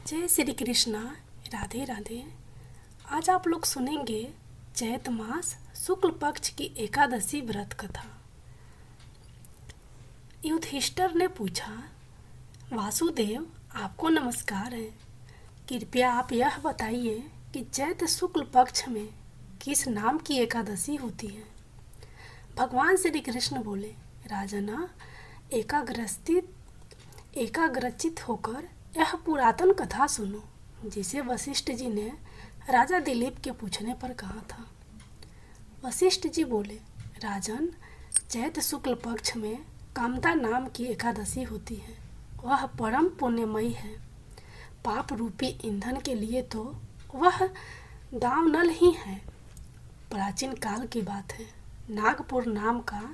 जय श्री कृष्णा। राधे राधे। आज आप लोग सुनेंगे चैत मास शुक्ल पक्ष की एकादशी व्रत कथा। युधिष्ठिर ने पूछा, वासुदेव आपको नमस्कार है। कृपया आप यह बताइए कि चैत शुक्ल पक्ष में किस नाम की एकादशी होती है। भगवान श्री कृष्ण बोले, राजना, एकाग्रचित होकर यह पुरातन कथा सुनो, जिसे वशिष्ठ जी ने राजा दिलीप के पूछने पर कहा था। वशिष्ठ जी बोले, राजन, चैत शुक्ल पक्ष में कामता नाम की एकादशी होती है। वह परम पुण्यमयी है। पाप रूपी ईंधन के लिए तो वह दावानल ही है। प्राचीन काल की बात है। नागपुर नाम का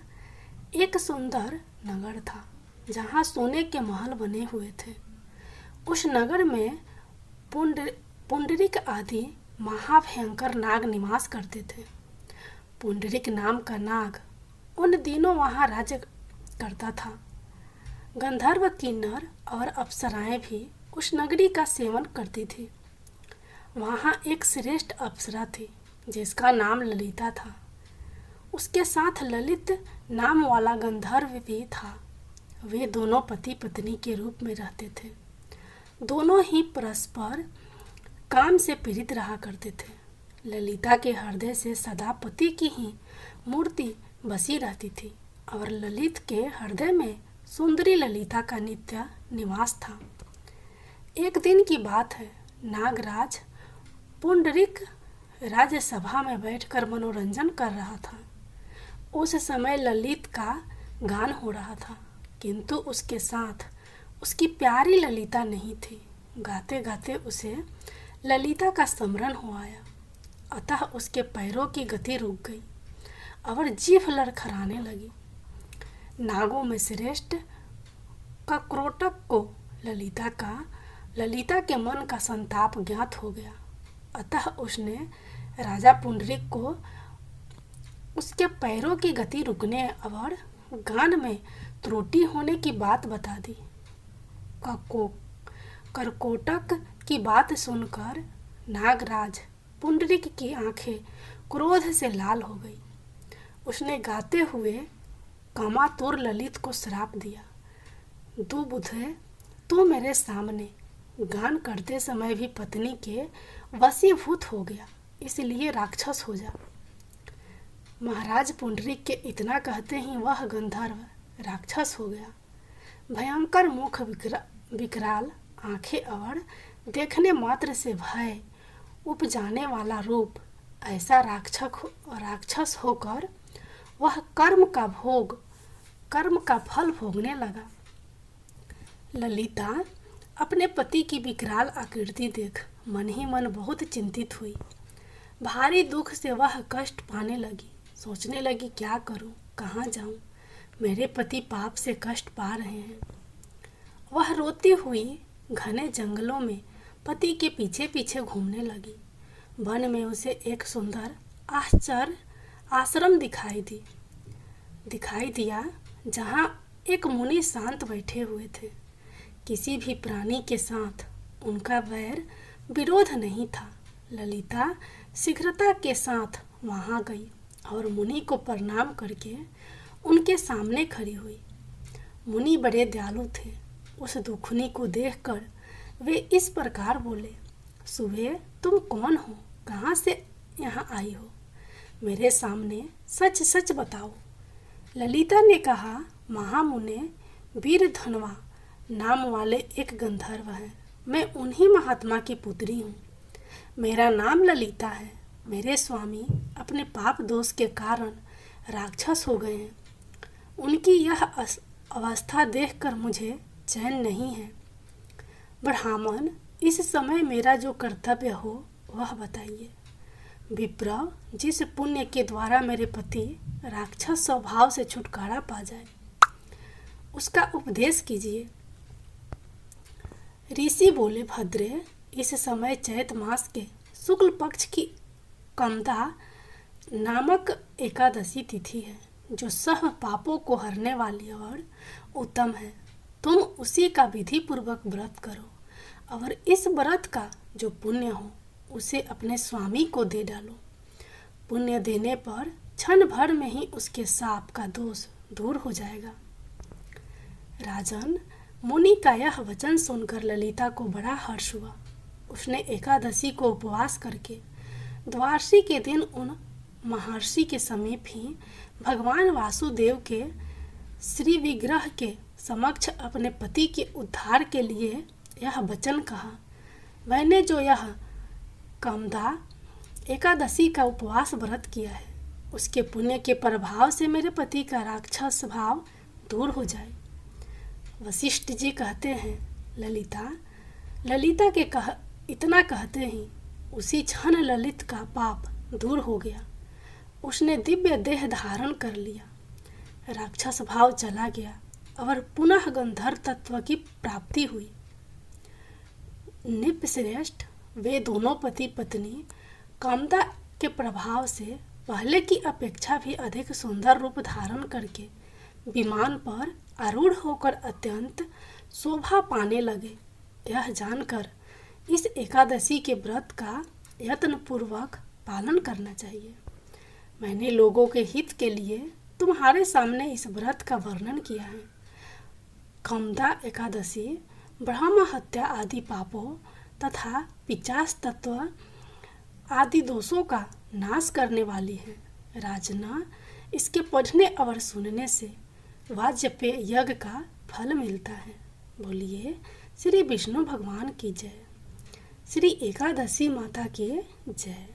एक सुंदर नगर था, जहाँ सोने के महल बने हुए थे। उस नगर में पुंडरीक आदि महाभयंकर नाग निवास करते थे। पुंडरीक नाम का नाग उन दिनों वहाँ राज्य करता था। गंधर्व, किन्नर और अप्सराएं भी उस नगरी का सेवन करती थी। वहाँ एक श्रेष्ठ अप्सरा थी, जिसका नाम ललिता था। उसके साथ ललित नाम वाला गंधर्व भी था। वे दोनों पति पत्नी के रूप में रहते थे। दोनों ही परस्पर काम से पीड़ित रहा करते थे। ललिता के हृदय से सदा पति की ही मूर्ति बसी रहती थी और ललित के हृदय में सुंदरी ललिता का नित्य निवास था। एक दिन की बात है। नागराज पुंडरीक राज्यसभा में बैठकर मनोरंजन कर रहा था। उस समय ललित का गान हो रहा था, किंतु उसके साथ उसकी प्यारी ललिता नहीं थी। गाते गाते उसे ललिता का स्मरण हो आया। अतः उसके पैरों की गति रुक गई और जीभ लड़खड़ाने लगी। नागों में श्रेष्ठ कक्रोटक को ललिता के मन का संताप ज्ञात हो गया। अतः उसने राजा पुंडरीक को उसके पैरों की गति रुकने और गान में त्रुटि होने की बात बता दी। करकोटक की बात सुनकर नागराज पुंडरीक की आंखें क्रोध से लाल हो गई। उसने गाते हुए कामातुर ललित को श्राप दिया, दुबुधे, तू मेरे सामने गान करते समय भी पत्नी के वशीभूत हो गया, इसलिए राक्षस हो जा। महाराज पुंडरीक के इतना कहते ही वह गंधर्व राक्षस हो गया। भयंकर मुख, विकराल आंखें और देखने मात्र से भय उपजाने वाला रूप, ऐसा राक्षस होकर वह कर्म का फल भोगने लगा। ललिता अपने पति की विकराल आकृति देख मन ही मन बहुत चिंतित हुई। भारी दुख से वह कष्ट पाने लगी। सोचने लगी, क्या करूं, कहाँ जाऊं, मेरे पति पाप से कष्ट पा रहे हैं। वह रोती हुई घने जंगलों में पति के पीछे पीछे घूमने लगी। वन में उसे एक सुंदर आश्चर्य आश्रम दिखाई दिया, जहाँ एक मुनि शांत बैठे हुए थे। किसी भी प्राणी के साथ उनका वैर विरोध नहीं था। ललिता शीघ्रता के साथ वहाँ गई और मुनि को प्रणाम करके उनके सामने खड़ी हुई। मुनि बड़े दयालु थे। उस दुखनी को देखकर वे इस प्रकार बोले, सुबह, तुम कौन हो, कहाँ से यहाँ आई हो, मेरे सामने सच सच बताओ। ललिता ने कहा, महामुने वीरधनवा नाम वाले एक गंधर्व हैं। मैं उन्हीं महात्मा की पुत्री हूँ। मेरा नाम ललिता है। मेरे स्वामी अपने पाप दोष के कारण राक्षस हो गए हैं। उनकी यह अवस्था देखकर मुझे चैन नहीं है। ब्राह्मण, इस समय मेरा जो कर्तव्य हो वह बताइए। विप्र, जिस पुण्य के द्वारा मेरे पति राक्षस स्वभाव से छुटकारा पा जाए, उसका उपदेश कीजिए। ऋषि बोले, भद्रे, इस समय चैत मास के शुक्ल पक्ष की कामता नामक एकादशी तिथि है, जो सब पापों को हरने वाली और उत्तम है। तुम उसी का विधि पूर्वक व्रत करो। और इस व्रत का जो पुण्य हो उसे अपने स्वामी को दे डालो। पुण्य देने पर क्षण भर में ही उसके साप का दोष दूर हो जाएगा। राजन, मुनि का यह वचन सुनकर ललिता को बड़ा हर्ष हुआ। उसने एकादशी को उपवास करके द्वादशी के दिन उन महर्षि के समीप ही भगवान वासुदेव के श्री विग्रह के समक्ष अपने पति के उद्धार के लिए यह वचन कहा, मैंने जो यह कामदा एकादशी का उपवास व्रत किया है उसके पुण्य के प्रभाव से मेरे पति का राक्षस भाव दूर हो जाए। वशिष्ठ जी कहते हैं, ललिता के इतना कहते ही उसी क्षण ललित का पाप दूर हो गया। उसने दिव्य देह धारण कर लिया, राक्षस भाव चला गया और पुनः गंधर्व तत्व की प्राप्ति हुई। नृपश्रेष्ठ, वे दोनों पति पत्नी कामदा के प्रभाव से पहले की अपेक्षा भी अधिक सुंदर रूप धारण करके विमान पर आरूढ़ होकर अत्यंत शोभा पाने लगे। यह जानकर इस एकादशी के व्रत का यत्नपूर्वक पालन करना चाहिए। मैंने लोगों के हित के लिए तुम्हारे सामने इस व्रत का वर्णन किया है। कामदा एकादशी ब्रह्म हत्या आदि पापों तथा पिशाच तत्व आदि दोषों का नाश करने वाली है। राजना, इसके पढ़ने और सुनने से वाजपेय यज्ञ का फल मिलता है। बोलिए श्री विष्णु भगवान की जय। श्री एकादशी माता की जय।